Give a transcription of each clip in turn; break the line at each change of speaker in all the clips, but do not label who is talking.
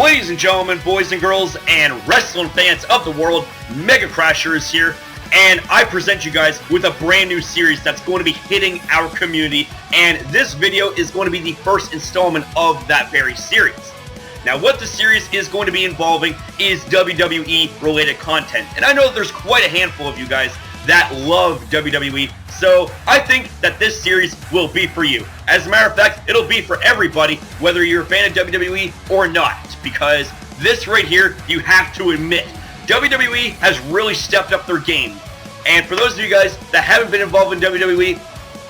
Ladies and gentlemen, boys and girls, and wrestling fans of the world, MegaCrasher is here, and I present you guys with a brand new series that's going to be hitting our community, and this video is going to be the first installment of that very series. Now, what the series is going to be involving is WWE related content, and I know that there's quite a handful of you guys that love WWE, so I think that this series will be for you. As a matter of fact, it'll be for everybody, whether you're a fan of WWE or not, because this right here, you have to admit, WWE has really stepped up their game. And for those of you guys that haven't been involved in WWE,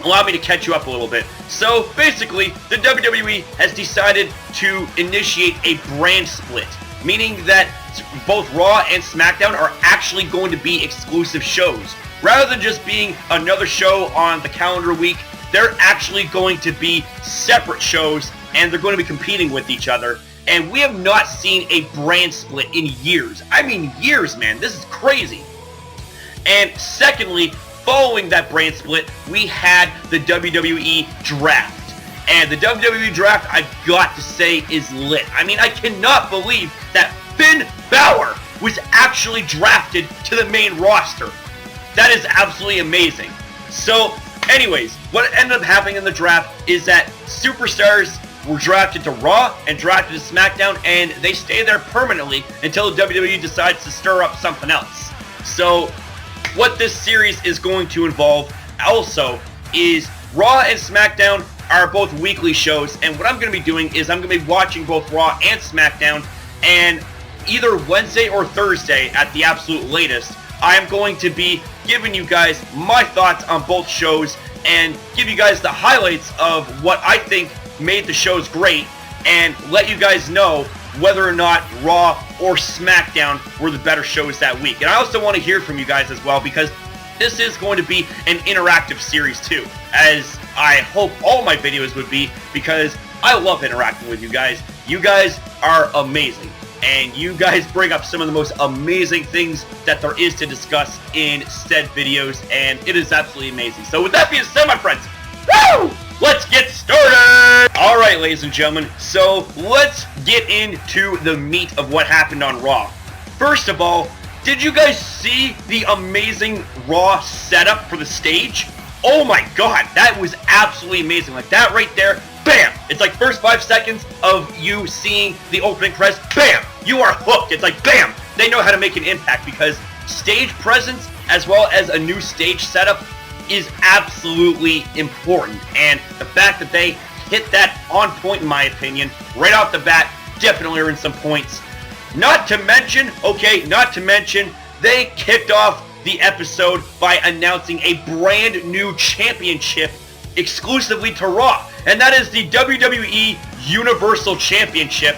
allow me to catch you up a little bit. So basically, the WWE has decided to initiate a brand split, meaning that both Raw and SmackDown are actually going to be exclusive shows. Rather than just being another show on the calendar week, they're actually going to be separate shows, and they're going to be competing with each other. And we have not seen a brand split in years. I mean years, man. This is crazy. And secondly, following that brand split, we had the WWE Draft. And the WWE Draft, I've got to say, is lit. I mean, I cannot believe that Finn Balor was actually drafted to the main roster. That is absolutely amazing. So, anyways, what ended up happening in the draft is that superstars were drafted to Raw and drafted to SmackDown, and they stay there permanently until the WWE decides to stir up something else. So, what this series is going to involve also is Raw and SmackDown are both weekly shows, and what I'm going to be doing is I'm going to be watching both Raw and SmackDown, and either Wednesday or Thursday at the absolute latest, I am going to be giving you guys my thoughts on both shows and give you guys the highlights of what I think made the shows great and let you guys know whether or not Raw or SmackDown were the better shows that week. And I also want to hear from you guys as well, because this is going to be an interactive series too, as I hope all my videos would be, because I love interacting with you guys. You guys are amazing, and you guys bring up some of the most amazing things that there is to discuss in said videos, and it is absolutely amazing. So with that being said, my friends, woo! Let's get started! Alright, ladies and gentlemen, so let's get into the meat of what happened on Raw. First of all, did you guys see the amazing Raw setup for the stage? Oh my god, that was absolutely amazing. Like that right there, bam! It's like first 5 seconds of you seeing the opening press, bam! You are hooked. It's like, bam! They know how to make an impact, because stage presence as well as a new stage setup is absolutely important. And the fact that they hit that on point, in my opinion, right off the bat, definitely earned some points. Not to mention, they kicked off the episode by announcing a brand new championship exclusively to Raw, and that is the WWE Universal Championship,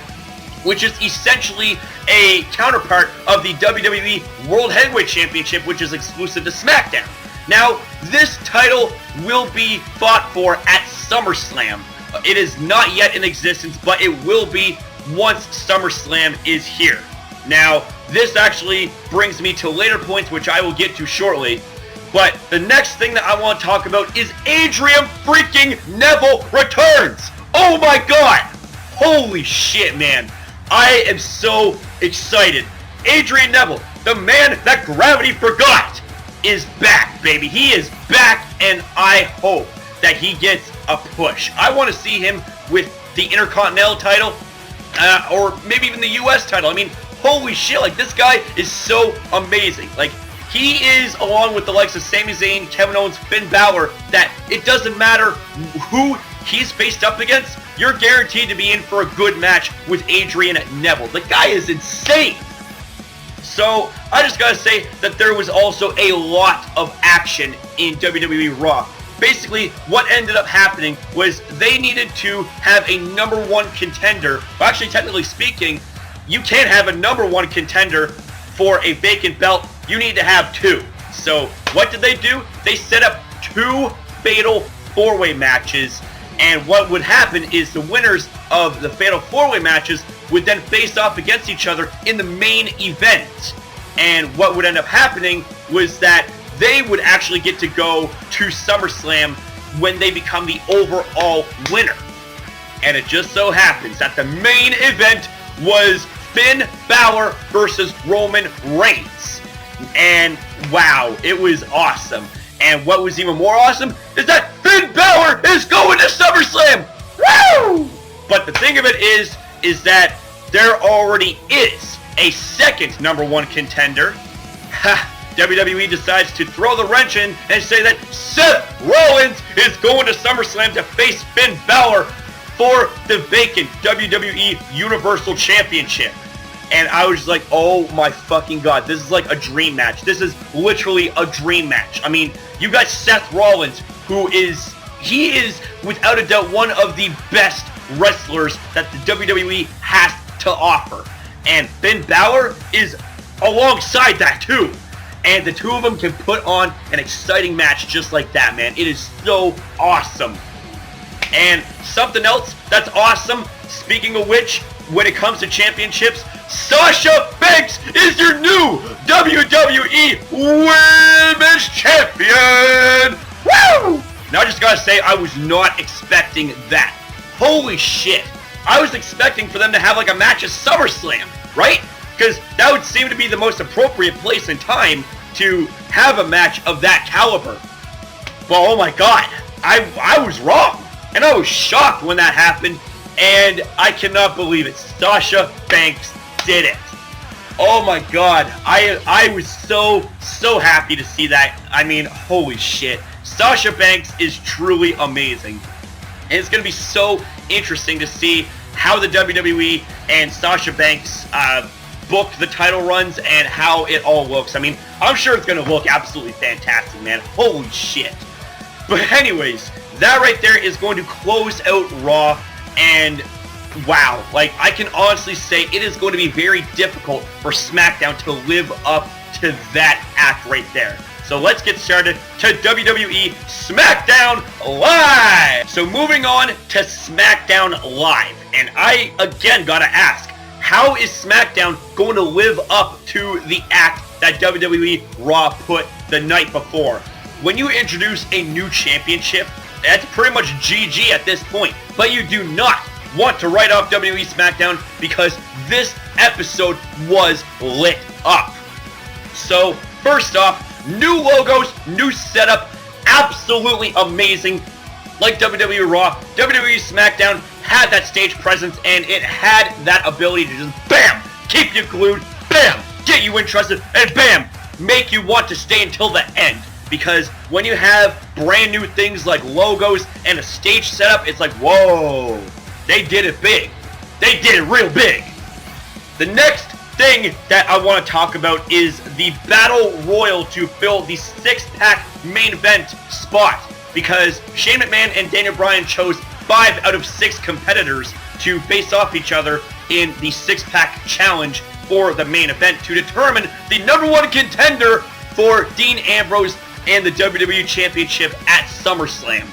which is essentially a counterpart of the WWE World Heavyweight Championship, which is exclusive to SmackDown. Now, this title will be fought for at SummerSlam. It is not yet in existence, but it will be once SummerSlam is here. Now, this actually brings me to later points, which I will get to shortly. But the next thing that I want to talk about is Adrian freaking Neville returns! Oh my god! Holy shit, man. I am so excited. Adrian Neville, the man that gravity forgot, is back, baby. He is back, and I hope that he gets a push. I want to see him with the Intercontinental title, or maybe even the US title. I mean, holy shit, like, this guy is so amazing. Like, he is, along with the likes of Sami Zayn, Kevin Owens, Finn Balor, that it doesn't matter who he's faced up against, you're guaranteed to be in for a good match with Adrian Neville. The guy is insane. So, I just gotta say that there was also a lot of action in WWE Raw. Basically, what ended up happening was they needed to have a #1 contender. Well, actually, technically speaking, you can't have a #1 contender for a vacant belt. You need to have 2. So, what did they do? They set up 2 fatal 4-way matches, and what would happen is the winners of the fatal 4-way matches would then face off against each other in the main event. And what would end up happening was that they would actually get to go to SummerSlam when they become the overall winner. And it just so happens that the main event was Finn Balor versus Roman Reigns. And wow, it was awesome. And what was even more awesome is that Finn Balor is going to SummerSlam! Woo! But the thing of it is that there already is a second #1 contender. WWE decides to throw the wrench in and say that Seth Rollins is going to SummerSlam to face Finn Balor for the vacant WWE Universal Championship. And I was just like, oh my fucking god, this is like a dream match. This is literally a dream match. I mean, you got Seth Rollins, he is without a doubt one of the best wrestlers that the WWE has to offer. And Finn Balor is alongside that too. And the two of them can put on an exciting match just like that, man. It is so awesome. And something else that's awesome, speaking of which, when it comes to championships, Sasha Banks is your new WWE Women's Champion! Woo! Now I just gotta say, I was not expecting that. Holy shit. I was expecting for them to have like a match at SummerSlam, right? Because that would seem to be the most appropriate place and time to have a match of that caliber. But oh my god, I was wrong. And I was shocked when that happened. And I cannot believe it. Sasha Banks did it. Oh my god. I was so happy to see that. I mean, holy shit. Sasha Banks is truly amazing. And it's going to be so interesting to see how the WWE and Sasha Banks book the title runs and how it all looks. I mean, I'm sure it's going to look absolutely fantastic, man. Holy shit. But anyways, that right there is going to close out Raw. And wow, like I can honestly say it is going to be very difficult for SmackDown to live up to that act right there. So let's get started to WWE SmackDown Live! So moving on to SmackDown Live. And I, again, gotta ask, how is SmackDown going to live up to the act that WWE Raw put the night before? When you introduce a new championship, that's pretty much GG at this point. But you do not want to write off WWE SmackDown because this episode was lit up. So, first off, new logos, new setup, absolutely amazing. Like WWE Raw, WWE SmackDown had that stage presence and it had that ability to just BAM! Keep you glued, BAM! Get you interested, and BAM! Make you want to stay until the end. Because when you have brand new things like logos and a stage setup, it's like, whoa, they did it big. They did it real big. The next thing that I want to talk about is the Battle Royal to fill the 6-pack main event spot. Because Shane McMahon and Daniel Bryan chose 5 out of 6 competitors to face off each other in the 6-pack challenge for the main event to determine the #1 contender for Dean Ambrose and the WWE Championship at SummerSlam.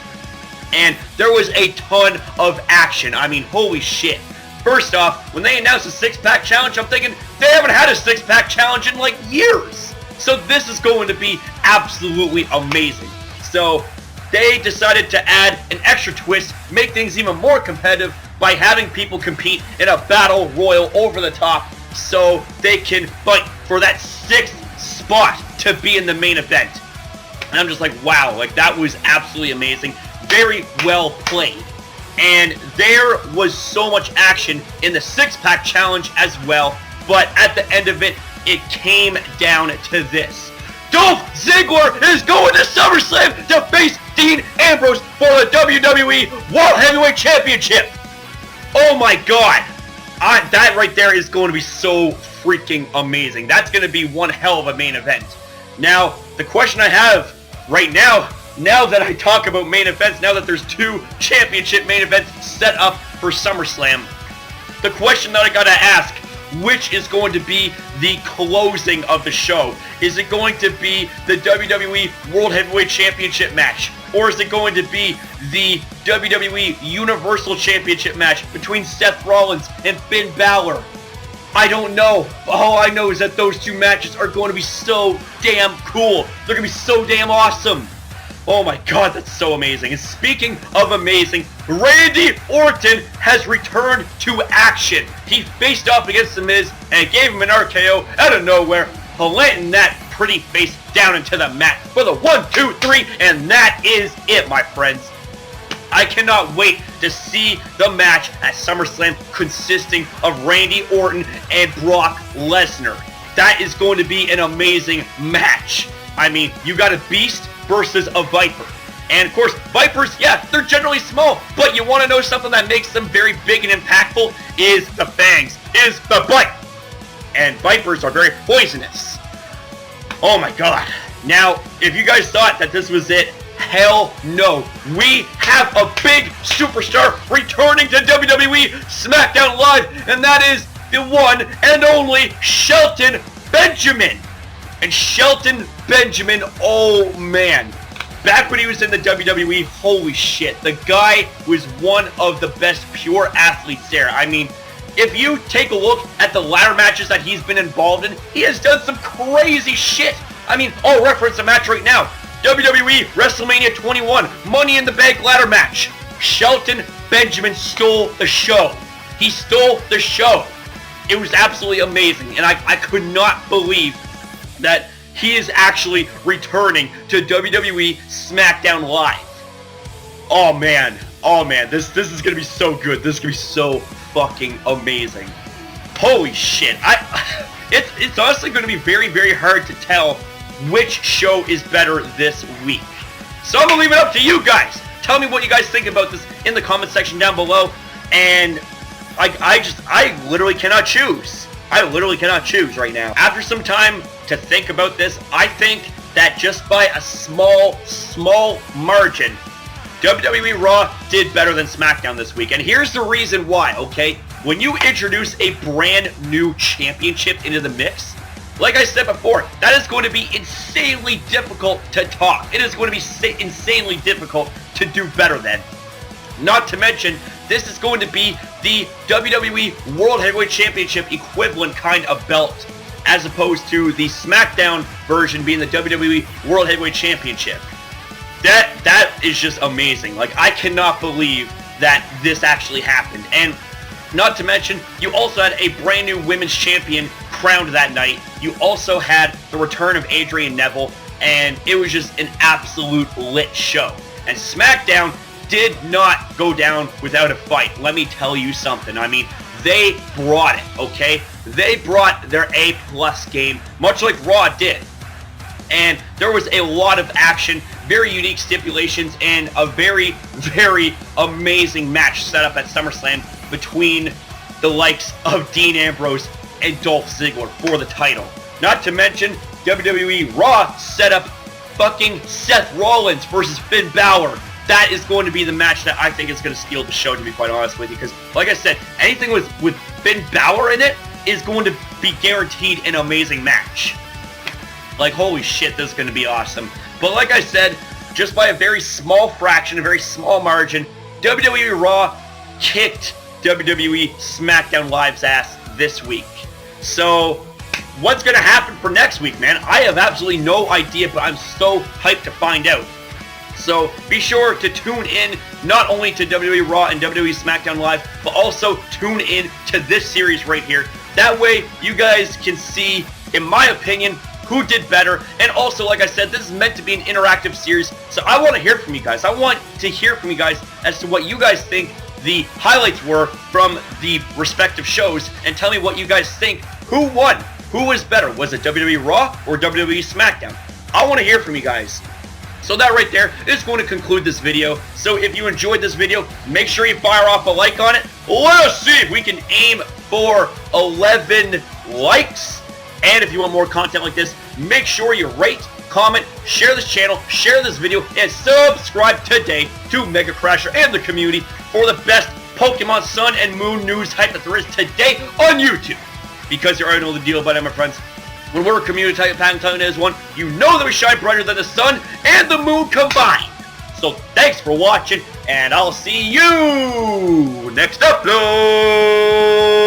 And there was a ton of action. I mean, holy shit. First off, when they announced the 6-pack challenge, I'm thinking they haven't had a 6-pack challenge in like years. So this is going to be absolutely amazing. So they decided to add an extra twist, make things even more competitive by having people compete in a battle royal over the top so they can fight for that 6th spot to be in the main event. And I'm just like, wow, like that was absolutely amazing. Very well played. And there was so much action in the 6-pack challenge as well. But at the end of it, it came down to this. Dolph Ziggler is going to SummerSlam to face Dean Ambrose for the WWE World Heavyweight Championship. Oh my god. That right there is going to be so freaking amazing. That's going to be one hell of a main event. Now, the question I have right now that I talk about main events, now that there's 2 championship main events set up for SummerSlam, the question that I gotta ask, which is going to be the closing of the show? Is it going to be the WWE World Heavyweight Championship match? Or is it going to be the WWE Universal Championship match between Seth Rollins and Finn Balor? I don't know. All I know is that those 2 matches are going to be so damn cool. They're going to be so damn awesome. Oh my god, that's so amazing. And speaking of amazing, Randy Orton has returned to action. He faced off against The Miz and gave him an RKO out of nowhere, planting that pretty face down into the mat for the 1, 2, 3, and that is it, my friends. I cannot wait to see the match at SummerSlam consisting of Randy Orton and Brock Lesnar. That is going to be an amazing match. I mean, you got a beast versus a viper. And of course, vipers, yeah, they're generally small, but you want to know something that makes them very big and impactful is the fangs, is the bite. And vipers are very poisonous. Oh my god. Now, if you guys thought that this was it, hell no. We have a big superstar returning to WWE SmackDown Live, and that is the one and only Shelton Benjamin. And Shelton Benjamin, oh man. Back when he was in the WWE, holy shit. The guy was one of the best pure athletes there. I mean, if you take a look at the ladder matches that he's been involved in, he has done some crazy shit. I mean, I'll reference a match right now. WWE WrestleMania 21 Money in the Bank ladder match. Shelton Benjamin stole the show. He stole the show. It was absolutely amazing, and I could not believe that he is actually returning to WWE SmackDown Live. Oh man, this is gonna be so good. This is gonna be so fucking amazing. Holy shit! It's honestly gonna be very, very hard to tell which show is better this week. So I'm gonna leave it up to you guys. Tell me what you guys think about this in the comment section down below. And I literally cannot choose. I literally cannot choose right now. After some time to think about this, I think that just by a small margin, WWE Raw did better than SmackDown this week. And here's the reason why, okay? When you introduce a brand new championship into the mix, like I said before, that is going to be insanely difficult to top. It is going to be insanely difficult to do better than. Not to mention, this is going to be the WWE World Heavyweight Championship equivalent kind of belt, as opposed to the SmackDown version being the WWE World Heavyweight Championship. That is just amazing. Like, I cannot believe that this actually happened. And not to mention, you also had a brand new women's champion crowned that night. You also had the return of Adrian Neville, and it was just an absolute lit show. And SmackDown did not go down without a fight. Let me tell you something. I mean, they brought it, okay? They brought their A+ game, much like Raw did. And there was a lot of action, very unique stipulations, and a very, very amazing match set up at SummerSlam between the likes of Dean Ambrose and Dolph Ziggler for the title. Not to mention, WWE Raw set up fucking Seth Rollins versus Finn Balor. That is going to be the match that I think is going to steal the show, to be quite honest with you, because, like I said, anything with Finn Balor in it is going to be guaranteed an amazing match. Like, holy shit, this is going to be awesome. But like I said, just by a very small fraction, a very small margin, WWE Raw kicked WWE SmackDown Live's ass this week. So, what's going to happen for next week, man? I have absolutely no idea, but I'm so hyped to find out. So, be sure to tune in not only to WWE Raw and WWE SmackDown Live, but also tune in to this series right here. That way, you guys can see, in my opinion, who did better. And also, like I said, this is meant to be an interactive series, so I want to hear from you guys. I want to hear from you guys as to what you guys think the highlights were from the respective shows, and tell me what you guys think. Who won? Who was better? Was it WWE Raw or WWE SmackDown? I want to hear from you guys. So that right there is going to conclude this video. So if you enjoyed this video, make sure you fire off a like on it. Let us see if we can aim for 11 likes. And if you want more content like this, make sure you rate, comment, share this channel, share this video, and subscribe today to MegaCrasher and the community for the best Pokemon Sun and Moon news hype that there is today on YouTube. Because you already know the deal about it, my friends. When we're a community type pack and as one, you know that we shine brighter than the sun and the moon combined. So thanks for watching, and I'll see you next upload.